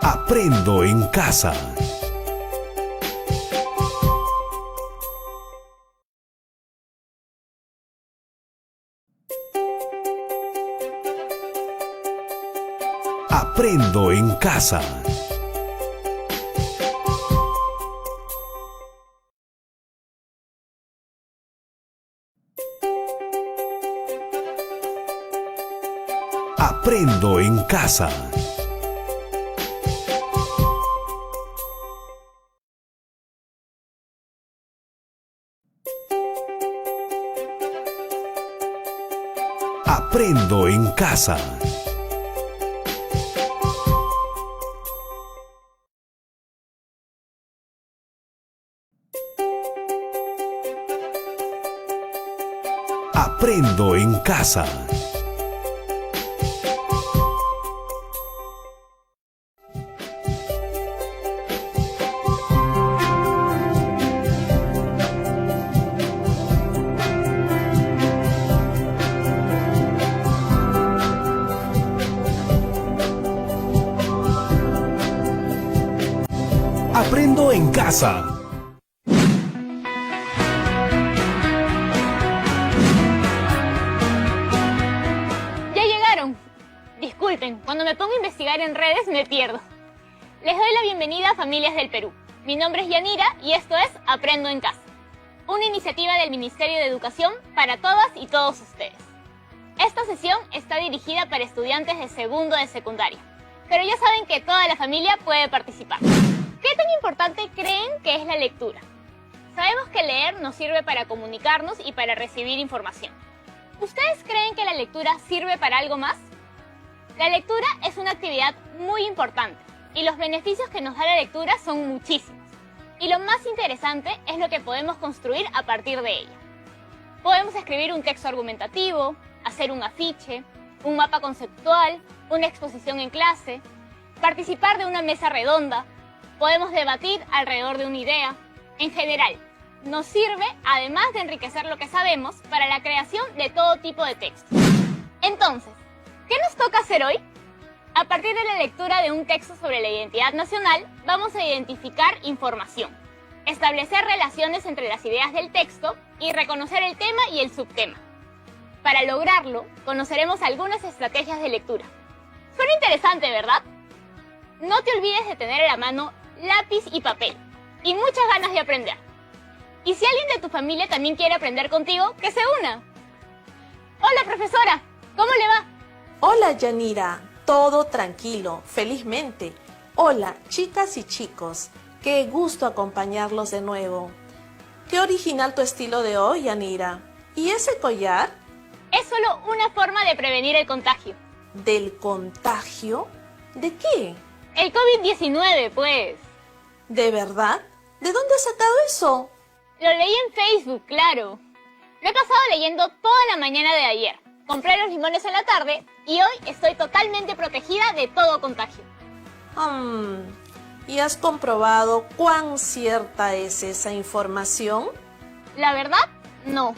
Aprendo en casa. Aprendo en casa. Aprendo en casa. Aprendo en casa. Aprendo en casa. Aprendo en casa. ¡Ya llegaron! Disculpen, cuando me pongo a investigar en redes me pierdo. Les doy la bienvenida a Familias del Perú. Mi nombre es Yanira y esto es Aprendo en Casa, una iniciativa del Ministerio de Educación para todas y todos ustedes. Esta sesión está dirigida para estudiantes de segundo de secundaria, pero ya saben que toda la familia puede participar. ¿Qué tan importante creen que es la lectura? Sabemos que leer nos sirve para comunicarnos y para recibir información. ¿Ustedes creen que la lectura sirve para algo más? La lectura es una actividad muy importante y los beneficios que nos da la lectura son muchísimos. Y lo más interesante es lo que podemos construir a partir de ella. Podemos escribir un texto argumentativo, hacer un afiche, un mapa conceptual, una exposición en clase, participar de una mesa redonda. Podemos debatir alrededor de una idea. En general, nos sirve, además de enriquecer lo que sabemos, para la creación de todo tipo de textos. Entonces, ¿qué nos toca hacer hoy? A partir de la lectura de un texto sobre la identidad nacional, vamos a identificar información, establecer relaciones entre las ideas del texto y reconocer el tema y el subtema. Para lograrlo, conoceremos algunas estrategias de lectura. Suena interesante, ¿verdad? No te olvides de tener a la mano lápiz y papel, y muchas ganas de aprender. Y si alguien de tu familia también quiere aprender contigo, que se una. Hola, profesora, ¿cómo le va? Hola, Yanira, todo tranquilo, felizmente. Hola, chicas y chicos, qué gusto acompañarlos de nuevo. Qué original tu estilo de hoy, Yanira. ¿Y ese collar? Es solo una forma de prevenir el contagio. ¿Del contagio? ¿De qué? El COVID-19, pues. ¿De verdad? ¿De dónde has sacado eso? Lo leí en Facebook, claro. Lo he pasado leyendo toda la mañana de ayer. Compré los limones en la tarde y hoy estoy totalmente protegida de todo contagio. ¿Y has comprobado cuán cierta es esa información? La verdad, no.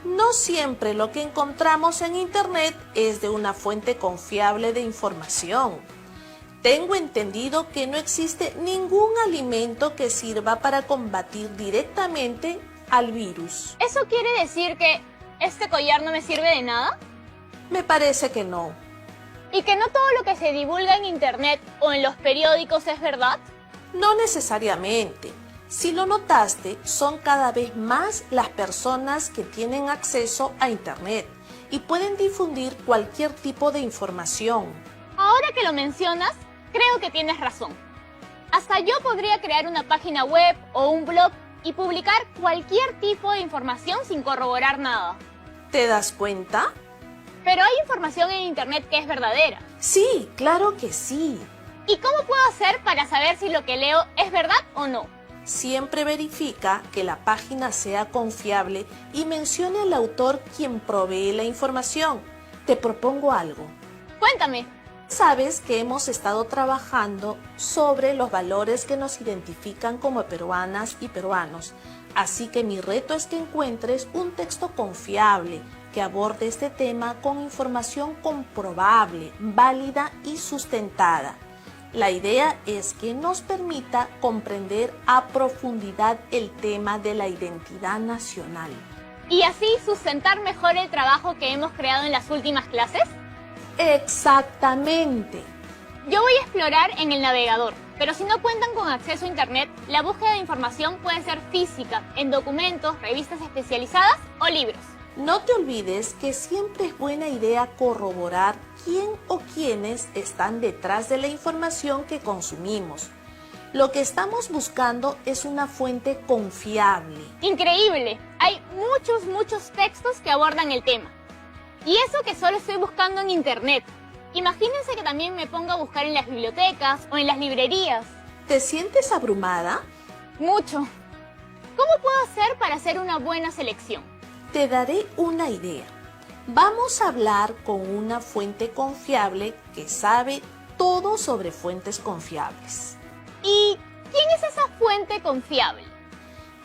No siempre lo que encontramos en Internet es de una fuente confiable de información. Tengo entendido que no existe ningún alimento que sirva para combatir directamente al virus. ¿Eso quiere decir que este collar no me sirve de nada? Me parece que no. ¿Y que no todo lo que se divulga en Internet o en los periódicos es verdad? No necesariamente. Si lo notaste, son cada vez más las personas que tienen acceso a Internet y pueden difundir cualquier tipo de información. Ahora que lo mencionas, creo que tienes razón. Hasta yo podría crear una página web o un blog y publicar cualquier tipo de información sin corroborar nada. ¿Te das cuenta? Pero hay información en Internet que es verdadera. Sí, claro que sí. ¿Y cómo puedo hacer para saber si lo que leo es verdad o no? Siempre verifica que la página sea confiable y mencione al autor quien provee la información. Te propongo algo. Cuéntame. Sabes que hemos estado trabajando sobre los valores que nos identifican como peruanas y peruanos. Así que mi reto es que encuentres un texto confiable que aborde este tema con información comprobable, válida y sustentada. La idea es que nos permita comprender a profundidad el tema de la identidad nacional. Y así sustentar mejor el trabajo que hemos creado en las últimas clases. Exactamente. Yo voy a explorar en el navegador, pero si no cuentan con acceso a internet, la búsqueda de información puede ser física, en documentos, revistas especializadas o libros. No te olvides que siempre es buena idea corroborar quién o quiénes están detrás de la información que consumimos. Lo que estamos buscando es una fuente confiable. ¡Increíble! Hay muchos textos que abordan el tema. Y eso que solo estoy buscando en internet. Imagínense que también me pongo a buscar en las bibliotecas o en las librerías. ¿Te sientes abrumada? Mucho. ¿Cómo puedo hacer para hacer una buena selección? Te daré una idea. Vamos a hablar con una fuente confiable que sabe todo sobre fuentes confiables. ¿Y quién es esa fuente confiable?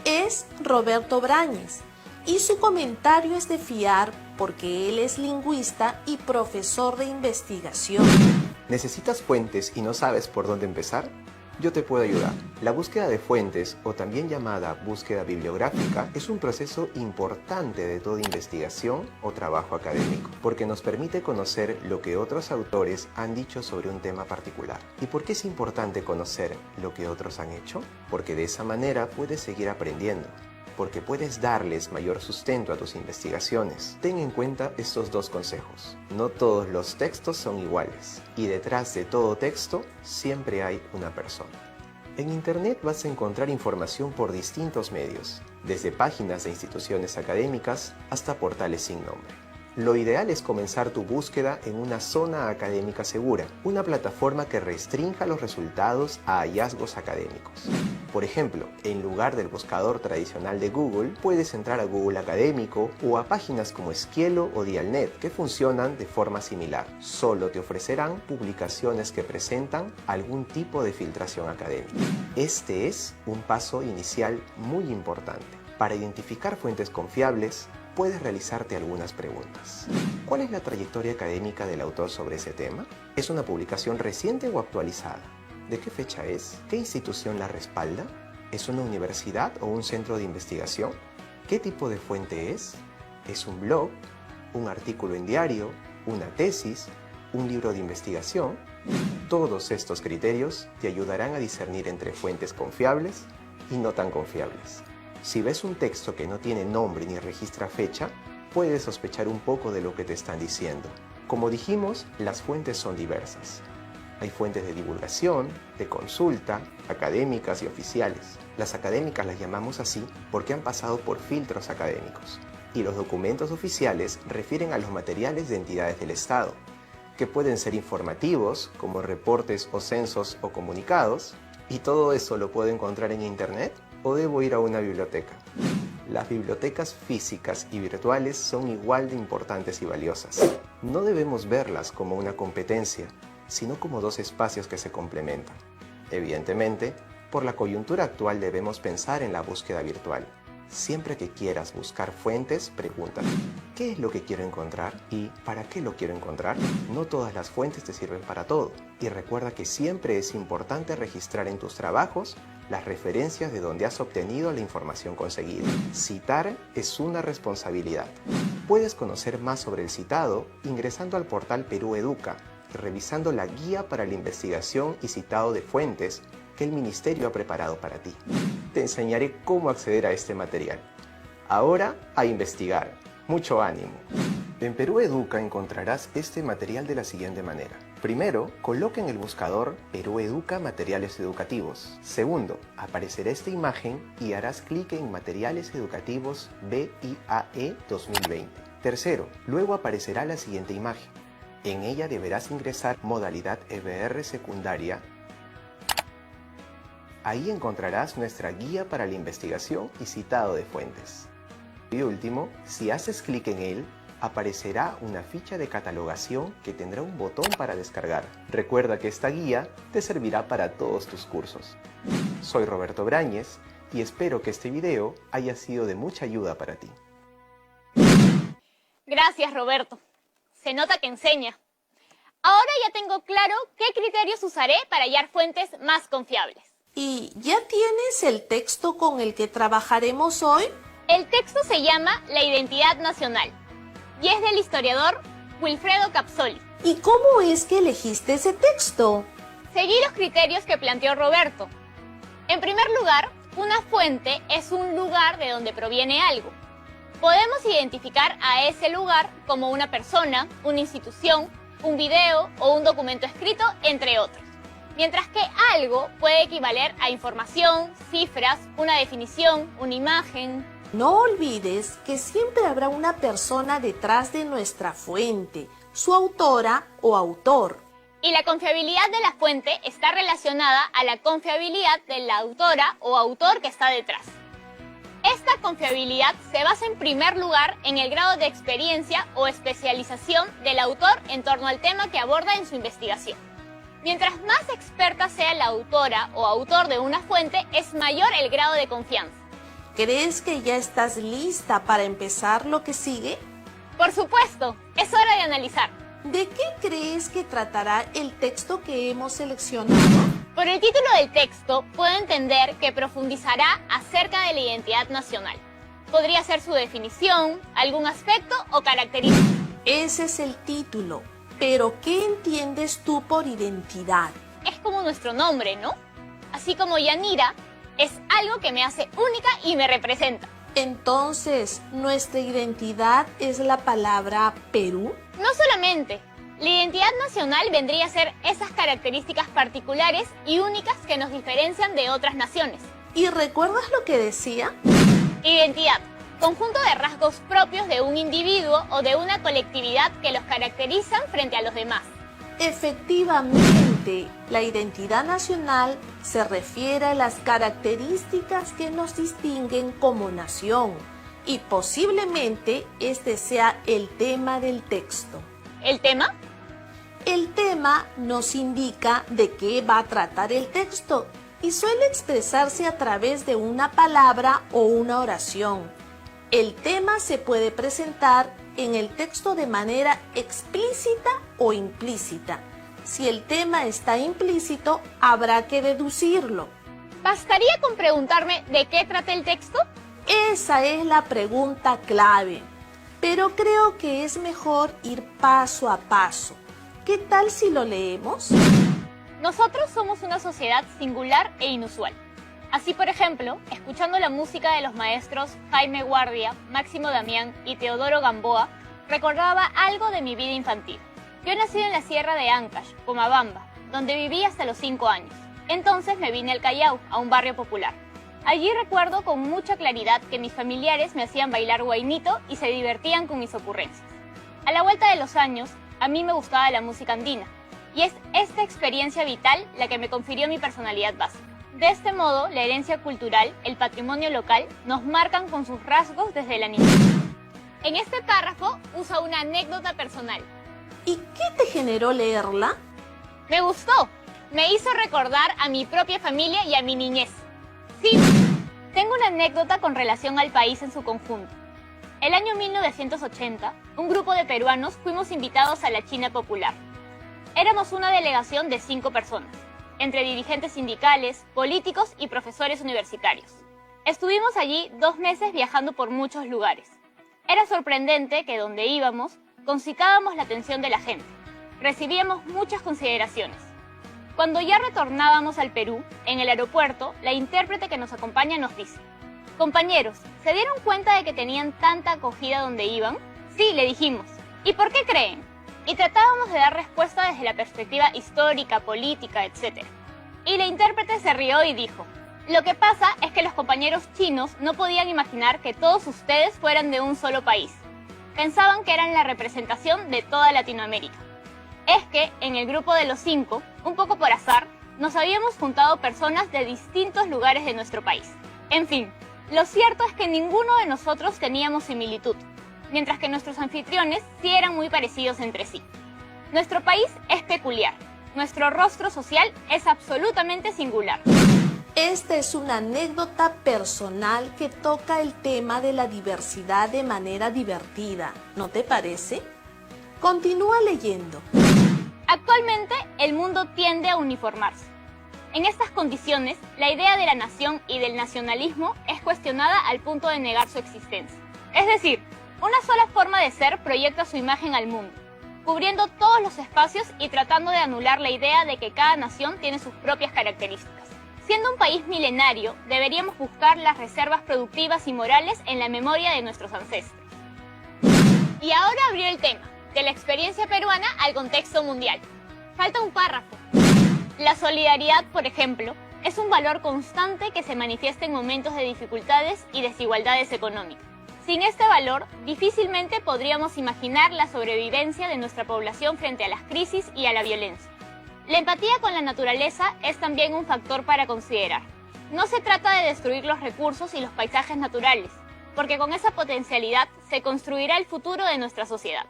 Es Roberto Brañes y su comentario es de fiar porque él es lingüista y profesor de investigación. ¿Necesitas fuentes y no sabes por dónde empezar? Yo te puedo ayudar. La búsqueda de fuentes, o también llamada búsqueda bibliográfica, es un proceso importante de toda investigación o trabajo académico, porque nos permite conocer lo que otros autores han dicho sobre un tema particular. ¿Y por qué es importante conocer lo que otros han hecho? Porque de esa manera puedes seguir aprendiendo, porque puedes darles mayor sustento a tus investigaciones. Ten en cuenta estos dos consejos. No todos los textos son iguales, y detrás de todo texto siempre hay una persona. En Internet vas a encontrar información por distintos medios, desde páginas de instituciones académicas hasta portales sin nombre. Lo ideal es comenzar tu búsqueda en una zona académica segura, una plataforma que restrinja los resultados a hallazgos académicos. Por ejemplo, en lugar del buscador tradicional de Google, puedes entrar a Google Académico o a páginas como Esquielo o Dialnet, que funcionan de forma similar. Solo te ofrecerán publicaciones que presentan algún tipo de filtración académica. Este es un paso inicial muy importante. Para identificar fuentes confiables, puedes realizarte algunas preguntas. ¿Cuál es la trayectoria académica del autor sobre ese tema? ¿Es una publicación reciente o actualizada? ¿De qué fecha es? ¿Qué institución la respalda? ¿Es una universidad o un centro de investigación? ¿Qué tipo de fuente es? ¿Es un blog? ¿Un artículo en diario? ¿Una tesis? ¿Un libro de investigación? Todos estos criterios te ayudarán a discernir entre fuentes confiables y no tan confiables. Si ves un texto que no tiene nombre ni registra fecha, puedes sospechar un poco de lo que te están diciendo. Como dijimos, las fuentes son diversas. Hay fuentes de divulgación, de consulta, académicas y oficiales. Las académicas las llamamos así porque han pasado por filtros académicos. Y los documentos oficiales refieren a los materiales de entidades del Estado, que pueden ser informativos, como reportes o censos o comunicados, y todo eso lo puedo encontrar en Internet o debo ir a una biblioteca. Las bibliotecas físicas y virtuales son igual de importantes y valiosas. No debemos verlas como una competencia, sino como dos espacios que se complementan. Evidentemente, por la coyuntura actual debemos pensar en la búsqueda virtual. Siempre que quieras buscar fuentes, pregúntate, ¿qué es lo que quiero encontrar y para qué lo quiero encontrar? No todas las fuentes te sirven para todo. Y recuerda que siempre es importante registrar en tus trabajos las referencias de donde has obtenido la información conseguida. Citar es una responsabilidad. Puedes conocer más sobre el citado ingresando al portal Perú Educa y revisando la guía para la investigación y citado de fuentes que el Ministerio ha preparado para ti. Te enseñaré cómo acceder a este material. Ahora, a investigar. Mucho ánimo. En Perú Educa encontrarás este material de la siguiente manera. Primero, coloca en el buscador Perú Educa Materiales Educativos. Segundo, aparecerá esta imagen y harás clic en Materiales Educativos BIAE 2020. Tercero, luego aparecerá la siguiente imagen. En ella deberás ingresar modalidad EBR secundaria. Ahí encontrarás nuestra guía para la investigación y citado de fuentes. Y último, si haces clic en él, aparecerá una ficha de catalogación que tendrá un botón para descargar. Recuerda que esta guía te servirá para todos tus cursos. Soy Roberto Brañes y espero que este video haya sido de mucha ayuda para ti. Gracias, Roberto. Se nota que enseña. Ahora ya tengo claro qué criterios usaré para hallar fuentes más confiables. ¿Y ya tienes el texto con el que trabajaremos hoy? El texto se llama La Identidad Nacional y es del historiador Wilfredo Capsoli. ¿Y cómo es que elegiste ese texto? Seguí los criterios que planteó Roberto. En primer lugar, una fuente es un lugar de donde proviene algo. Podemos identificar a ese lugar como una persona, una institución, un video o un documento escrito, entre otros. Mientras que algo puede equivaler a información, cifras, una definición, una imagen. No olvides que siempre habrá una persona detrás de nuestra fuente, su autora o autor. Y la confiabilidad de la fuente está relacionada a la confiabilidad de la autora o autor que está detrás. Esta confiabilidad se basa en primer lugar en el grado de experiencia o especialización del autor en torno al tema que aborda en su investigación. Mientras más experta sea la autora o autor de una fuente, es mayor el grado de confianza. ¿Crees que ya estás lista para empezar lo que sigue? Por supuesto, es hora de analizar. ¿De qué crees que tratará el texto que hemos seleccionado? Por el título del texto, puedo entender que profundizará acerca de la identidad nacional. Podría ser su definición, algún aspecto o característica. Ese es el título, pero ¿qué entiendes tú por identidad? Es como nuestro nombre, ¿no? Así como Yanira, es algo que me hace única y me representa. Entonces, ¿nuestra identidad es la palabra Perú? No solamente. La identidad nacional vendría a ser esas características particulares y únicas que nos diferencian de otras naciones. ¿Y recuerdas lo que decía? Identidad, conjunto de rasgos propios de un individuo o de una colectividad que los caracterizan frente a los demás. Efectivamente, la identidad nacional se refiere a las características que nos distinguen como nación y posiblemente este sea el tema del texto. ¿El tema? El tema nos indica de qué va a tratar el texto y suele expresarse a través de una palabra o una oración. El tema se puede presentar en el texto de manera explícita o implícita. Si el tema está implícito, habrá que deducirlo. ¿Bastaría con preguntarme de qué trata el texto? Esa es la pregunta clave, pero creo que es mejor ir paso a paso. ¿Qué tal si lo leemos? Nosotros somos una sociedad singular e inusual. Así, por ejemplo, escuchando la música de los maestros Jaime Guardia, Máximo Damián y Teodoro Gamboa, recordaba algo de mi vida infantil. Yo nací en la sierra de Ancash, Pomabamba, donde viví hasta los 5 años. Entonces me vine al Callao, a un barrio popular. Allí recuerdo con mucha claridad que mis familiares me hacían bailar huaynito y se divertían con mis ocurrencias. A la vuelta de los años, a mí me gustaba la música andina, y es esta experiencia vital la que me confirió mi personalidad básica. De este modo, la herencia cultural, el patrimonio local, nos marcan con sus rasgos desde la niñez. En este párrafo usa una anécdota personal. ¿Y qué te generó leerla? Me gustó, me hizo recordar a mi propia familia y a mi niñez. Sí, tengo una anécdota con relación al país en su conjunto. El año 1980, un grupo de peruanos fuimos invitados a la China Popular. Éramos una delegación de 5 personas, entre dirigentes sindicales, políticos y profesores universitarios. Estuvimos allí 2 meses viajando por muchos lugares. Era sorprendente que donde íbamos, concitábamos la atención de la gente. Recibíamos muchas consideraciones. Cuando ya retornábamos al Perú, en el aeropuerto, la intérprete que nos acompaña nos dice: «Compañeros, ¿se dieron cuenta de que tenían tanta acogida donde iban?». «Sí», le dijimos. «¿Y por qué creen?». Y tratábamos de dar respuesta desde la perspectiva histórica, política, etc. Y la intérprete se rió y dijo: «Lo que pasa es que los compañeros chinos no podían imaginar que todos ustedes fueran de un solo país. Pensaban que eran la representación de toda Latinoamérica. Es que, en el grupo de los 5, un poco por azar, nos habíamos juntado personas de distintos lugares de nuestro país. En fin, lo cierto es que ninguno de nosotros teníamos similitud, mientras que nuestros anfitriones sí eran muy parecidos entre sí. Nuestro país es peculiar, nuestro rostro social es absolutamente singular». Esta es una anécdota personal que toca el tema de la diversidad de manera divertida, ¿no te parece? Continúa leyendo. Actualmente, el mundo tiende a uniformarse. En estas condiciones, la idea de la nación y del nacionalismo es cuestionada al punto de negar su existencia. Es decir, una sola forma de ser proyecta su imagen al mundo, cubriendo todos los espacios y tratando de anular la idea de que cada nación tiene sus propias características. Siendo un país milenario, deberíamos buscar las reservas productivas y morales en la memoria de nuestros ancestros. Y ahora abrió el tema, de la experiencia peruana al contexto mundial. Falta un párrafo. La solidaridad, por ejemplo, es un valor constante que se manifiesta en momentos de dificultades y desigualdades económicas. Sin este valor, difícilmente podríamos imaginar la sobrevivencia de nuestra población frente a las crisis y a la violencia. La empatía con la naturaleza es también un factor para considerar. No se trata de destruir los recursos y los paisajes naturales, porque con esa potencialidad se construirá el futuro de nuestra sociedad.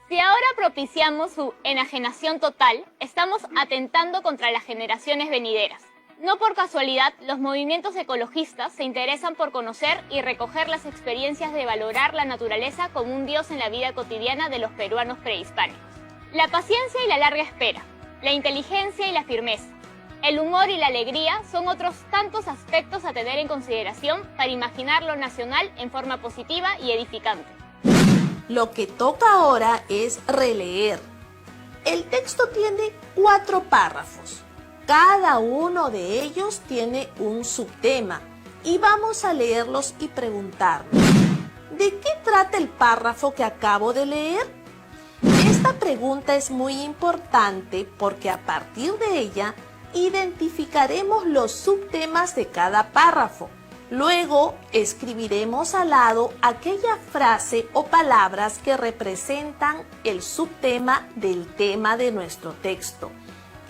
Si ahora propiciamos su enajenación total, estamos atentando contra las generaciones venideras. No por casualidad, los movimientos ecologistas se interesan por conocer y recoger las experiencias de valorar la naturaleza como un dios en la vida cotidiana de los peruanos prehispánicos. La paciencia y la larga espera, la inteligencia y la firmeza, el humor y la alegría son otros tantos aspectos a tener en consideración para imaginar lo nacional en forma positiva y edificante. Lo que toca ahora es releer. El texto tiene 4 párrafos. Cada uno de ellos tiene un subtema y vamos a leerlos y preguntarnos, ¿de qué trata el párrafo que acabo de leer? Esta pregunta es muy importante porque a partir de ella identificaremos los subtemas de cada párrafo. Luego escribiremos al lado aquella frase o palabras que representan el subtema del tema de nuestro texto.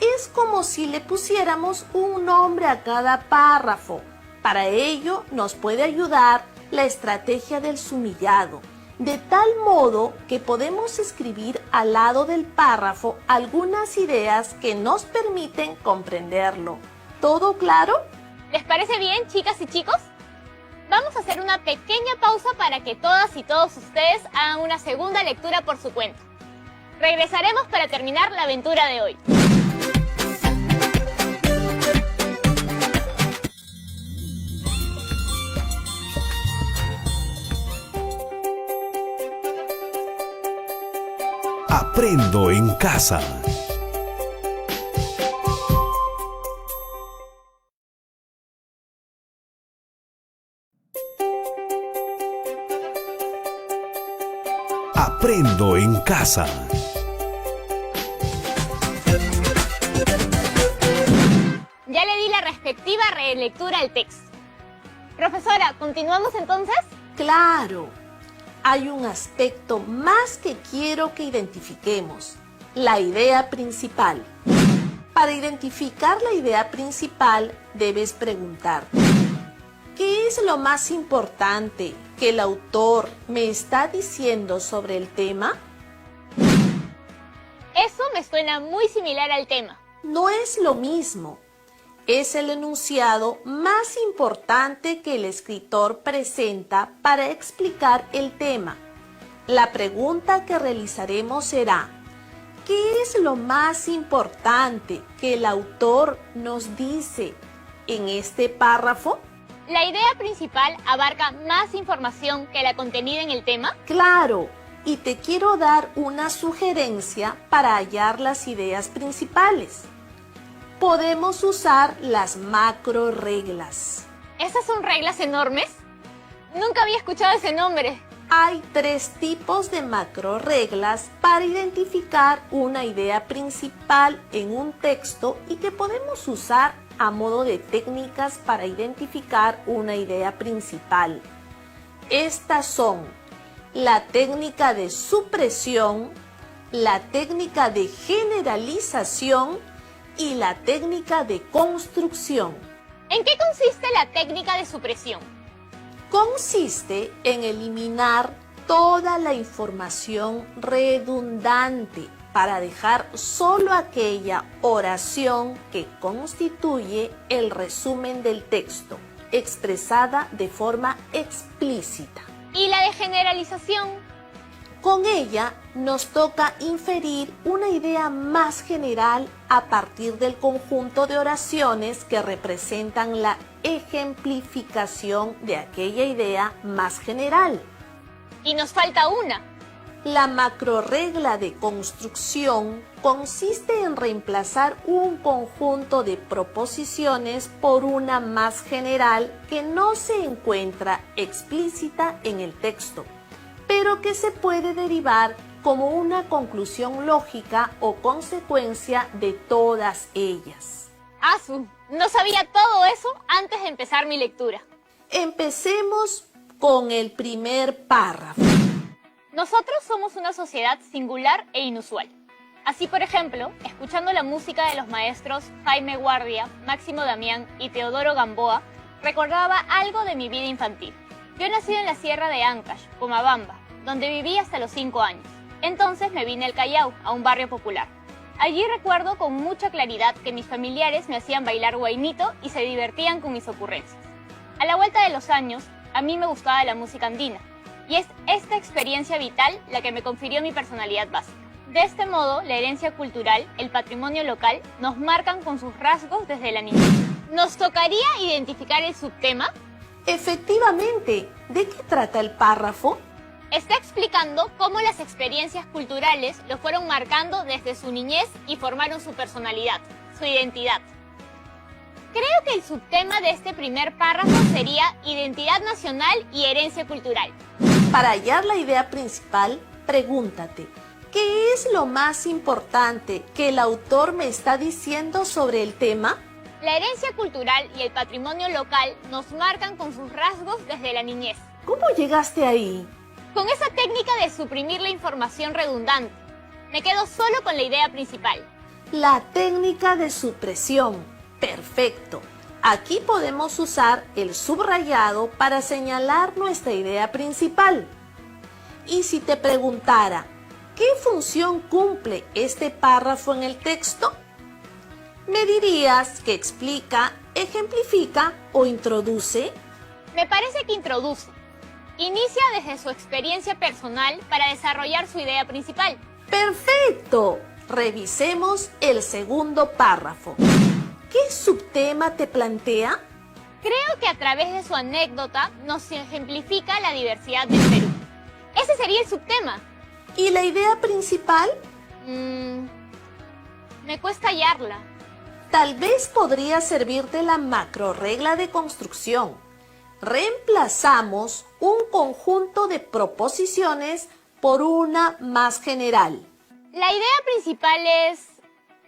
Es como si le pusiéramos un nombre a cada párrafo. Para ello nos puede ayudar la estrategia del sumillado, de tal modo que podemos escribir al lado del párrafo algunas ideas que nos permiten comprenderlo. ¿Todo claro? ¿Les parece bien, chicas y chicos? Vamos a hacer una pequeña pausa para que todas y todos ustedes hagan una segunda lectura por su cuenta. Regresaremos para terminar la aventura de hoy. Aprendo en casa. Aprendo en casa. Ya le di la respectiva relectura al texto. Profesora, ¿continuamos entonces? Claro. Hay un aspecto más que quiero que identifiquemos, la idea principal. Para identificar la idea principal, debes preguntarte, ¿qué es lo más importante que el autor me está diciendo sobre el tema? Eso me suena muy similar al tema. No es lo mismo. Es el enunciado más importante que el escritor presenta para explicar el tema. La pregunta que realizaremos será, ¿qué es lo más importante que el autor nos dice en este párrafo? ¿La idea principal abarca más información que la contenida en el tema? Claro, y te quiero dar una sugerencia para hallar las ideas principales. Podemos usar las macro reglas. ¿Esas son reglas enormes? Nunca había escuchado ese nombre. Hay 3 tipos de macro reglas para identificar una idea principal en un texto y que podemos usar a modo de técnicas para identificar una idea principal. Estas son la técnica de supresión, la técnica de generalización y la técnica de construcción. ¿En qué consiste la técnica de supresión? Consiste en eliminar toda la información redundante para dejar solo aquella oración que constituye el resumen del texto, expresada de forma explícita. ¿Y la de generalización? Con ella nos toca inferir una idea más general a partir del conjunto de oraciones que representan la ejemplificación de aquella idea más general. Y nos falta una. La macrorregla de construcción consiste en reemplazar un conjunto de proposiciones por una más general que no se encuentra explícita en el texto, pero que se puede derivar como una conclusión lógica o consecuencia de todas ellas. ¡Asu! No sabía todo eso antes de empezar mi lectura. Empecemos con el primer párrafo. Nosotros somos una sociedad singular e inusual. Así, por ejemplo, escuchando la música de los maestros Jaime Guardia, Máximo Damián y Teodoro Gamboa, recordaba algo de mi vida infantil. Yo nací en la sierra de Ancash, Pomabamba, donde viví hasta los 5 años. Entonces me vine al Callao, a un barrio popular. Allí recuerdo con mucha claridad que mis familiares me hacían bailar huaynito y se divertían con mis ocurrencias. A la vuelta de los años, a mí me gustaba la música andina, y es esta experiencia vital la que me confirió mi personalidad básica. De este modo, la herencia cultural, el patrimonio local, nos marcan con sus rasgos desde la niñez. ¿Nos tocaría identificar el subtema? Efectivamente, ¿de qué trata el párrafo? Está explicando cómo las experiencias culturales lo fueron marcando desde su niñez y formaron su personalidad, su identidad. Creo que el subtema de este primer párrafo sería identidad nacional y herencia cultural. Para hallar la idea principal, pregúntate, ¿qué es lo más importante que el autor me está diciendo sobre el tema? La herencia cultural y el patrimonio local nos marcan con sus rasgos desde la niñez. ¿Cómo llegaste ahí? Con esa técnica de suprimir la información redundante, me quedo solo con la idea principal. La técnica de supresión. Perfecto. Aquí podemos usar el subrayado para señalar nuestra idea principal. Y si te preguntara, ¿qué función cumple este párrafo en el texto? ¿Me dirías que explica, ejemplifica o introduce? Me parece que introduce. Inicia desde su experiencia personal para desarrollar su idea principal. ¡Perfecto! Revisemos el segundo párrafo. ¿Qué subtema te plantea? Creo que a través de su anécdota nos ejemplifica la diversidad del Perú. Ese sería el subtema. ¿Y la idea principal? Me cuesta hallarla. Tal vez podría servirte la macrorregla de construcción. Reemplazamos un conjunto de proposiciones por una más general. La idea principal es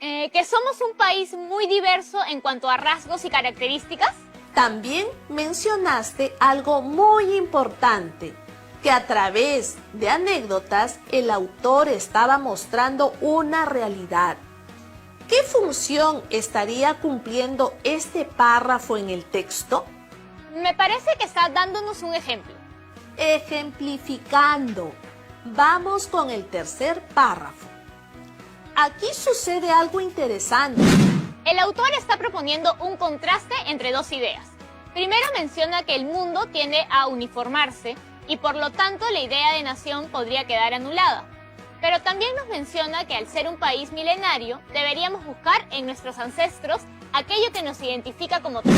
que somos un país muy diverso en cuanto a rasgos y características. También mencionaste algo muy importante, que a través de anécdotas el autor estaba mostrando una realidad. ¿Qué función estaría cumpliendo este párrafo en el texto? Me parece que está dándonos un ejemplo. Ejemplificando. Vamos con el tercer párrafo. Aquí sucede algo interesante. El autor está proponiendo un contraste entre dos ideas. Primero menciona que el mundo tiende a uniformarse y por lo tanto la idea de nación podría quedar anulada. Pero también nos menciona que al ser un país milenario deberíamos buscar en nuestros ancestros aquello que nos identifica como tal.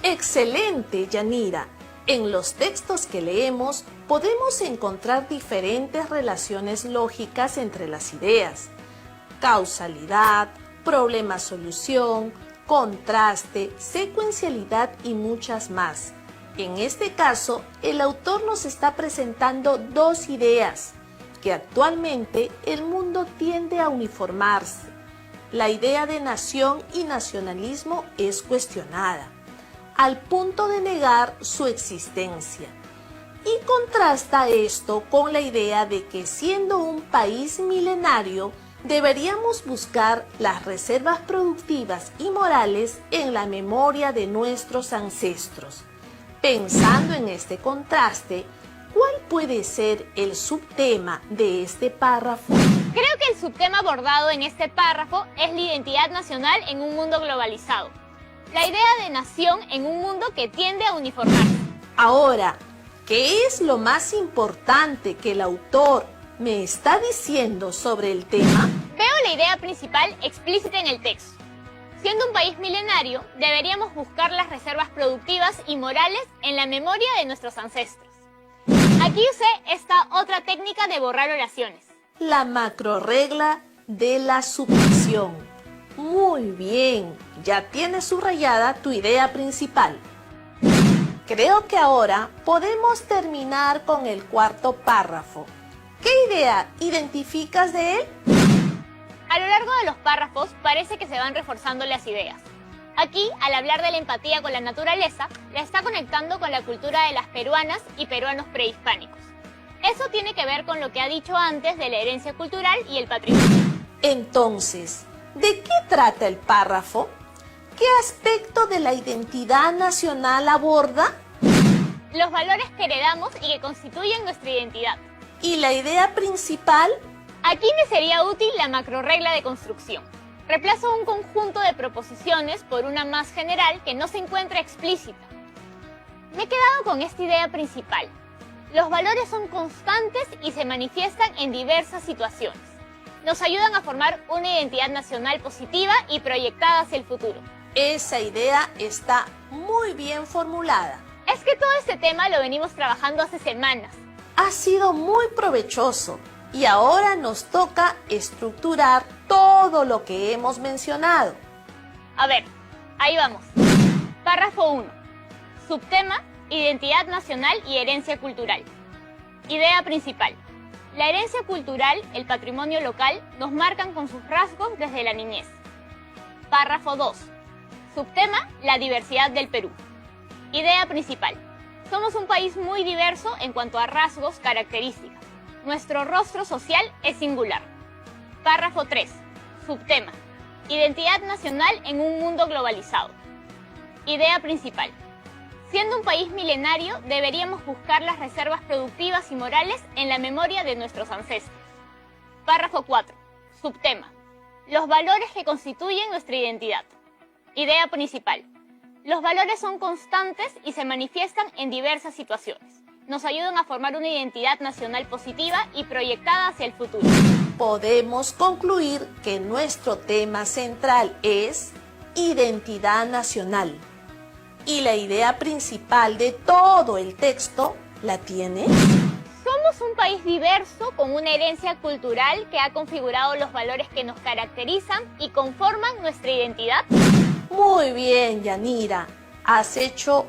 Excelente, Yanira. En los textos que leemos podemos encontrar diferentes relaciones lógicas entre las ideas. Causalidad, problema-solución, contraste, secuencialidad y muchas más. En este caso, el autor nos está presentando dos ideas, que actualmente el mundo tiende a uniformarse. La idea de nación y nacionalismo es cuestionada, al punto de negar su existencia. Y contrasta esto con la idea de que siendo un país milenario, deberíamos buscar las reservas productivas y morales en la memoria de nuestros ancestros. Pensando en este contraste, ¿cuál puede ser el subtema de este párrafo? Creo que el subtema abordado en este párrafo es la identidad nacional en un mundo globalizado. La idea de nación en un mundo que tiende a uniformarse. Ahora, ¿qué es lo más importante que el autor ¿Me está diciendo sobre el tema? Veo la idea principal explícita en el texto. Siendo un país milenario, deberíamos buscar las reservas productivas y morales en la memoria de nuestros ancestros. Aquí usé esta otra técnica de borrar oraciones. La macrorregla de la supresión. Muy bien, ya tienes subrayada tu idea principal. Creo que ahora podemos terminar con el cuarto párrafo. ¿Qué idea identificas de él? A lo largo de los párrafos parece que se van reforzando las ideas. Aquí, al hablar de la empatía con la naturaleza, la está conectando con la cultura de las peruanas y peruanos prehispánicos. Eso tiene que ver con lo que ha dicho antes de la herencia cultural y el patrimonio. Entonces, ¿de qué trata el párrafo? ¿Qué aspecto de la identidad nacional aborda? Los valores que heredamos y que constituyen nuestra identidad. ¿Y la idea principal? Aquí me sería útil la macrorregla de construcción. Reemplazo un conjunto de proposiciones por una más general que no se encuentra explícita. Me he quedado con esta idea principal. Los valores son constantes y se manifiestan en diversas situaciones. Nos ayudan a formar una identidad nacional positiva y proyectada hacia el futuro. Esa idea está muy bien formulada. Es que todo este tema lo venimos trabajando hace semanas. Ha sido muy provechoso y ahora nos toca estructurar todo lo que hemos mencionado. A ver, ahí vamos. Párrafo 1. Subtema: Identidad nacional y herencia cultural. Idea principal. La herencia cultural, el patrimonio local, nos marcan con sus rasgos desde la niñez. Párrafo 2. Subtema: La diversidad del Perú. Idea principal. Somos un país muy diverso en cuanto a rasgos, características. Nuestro rostro social es singular. Párrafo 3. Subtema: Identidad nacional en un mundo globalizado. Idea principal. Siendo un país milenario, deberíamos buscar las reservas productivas y morales en la memoria de nuestros ancestros. Párrafo 4. Subtema: Los valores que constituyen nuestra identidad. Idea principal. Los valores son constantes y se manifiestan en diversas situaciones. Nos ayudan a formar una identidad nacional positiva y proyectada hacia el futuro. Podemos concluir que nuestro tema central es identidad nacional. ¿Y la idea principal de todo el texto la tiene? Somos un país diverso con una herencia cultural que ha configurado los valores que nos caracterizan y conforman nuestra identidad. Muy bien, Yanira. Has hecho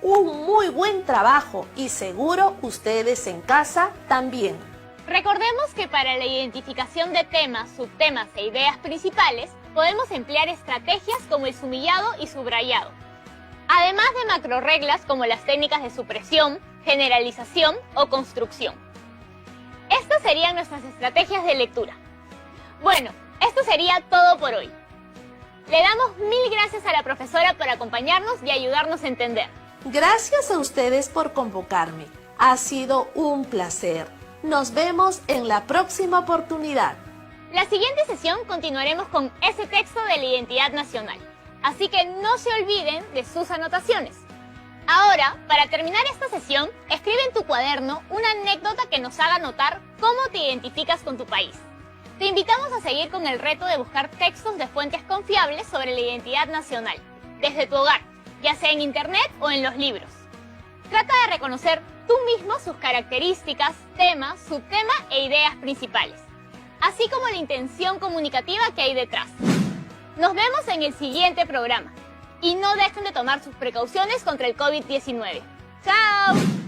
un muy buen trabajo y seguro ustedes en casa también. Recordemos que para la identificación de temas, subtemas e ideas principales, podemos emplear estrategias como el sumillado y subrayado, además de macrorreglas como las técnicas de supresión, generalización o construcción. Estas serían nuestras estrategias de lectura. Bueno, esto sería todo por hoy. Le damos 1000 gracias a la profesora por acompañarnos y ayudarnos a entender. Gracias a ustedes por convocarme. Ha sido un placer. Nos vemos en la próxima oportunidad. La siguiente sesión continuaremos con ese texto de la identidad nacional. Así que no se olviden de sus anotaciones. Ahora, para terminar esta sesión, escribe en tu cuaderno una anécdota que nos haga notar cómo te identificas con tu país. Te invitamos a seguir con el reto de buscar textos de fuentes confiables sobre la identidad nacional, desde tu hogar, ya sea en internet o en los libros. Trata de reconocer tú mismo sus características, temas, subtema e ideas principales, así como la intención comunicativa que hay detrás. Nos vemos en el siguiente programa y no dejen de tomar sus precauciones contra el COVID-19. ¡Chao!